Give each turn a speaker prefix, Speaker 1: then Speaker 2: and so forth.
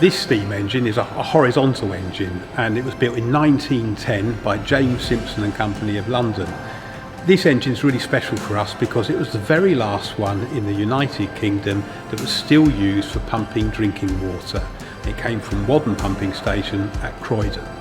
Speaker 1: This steam engine is a horizontal engine, and it was built in 1910 by James Simpson and Company of London. This engine is really special for us because it was the very last one in the United Kingdom that was still used for pumping drinking water. It came from Waddon Pumping Station at Croydon.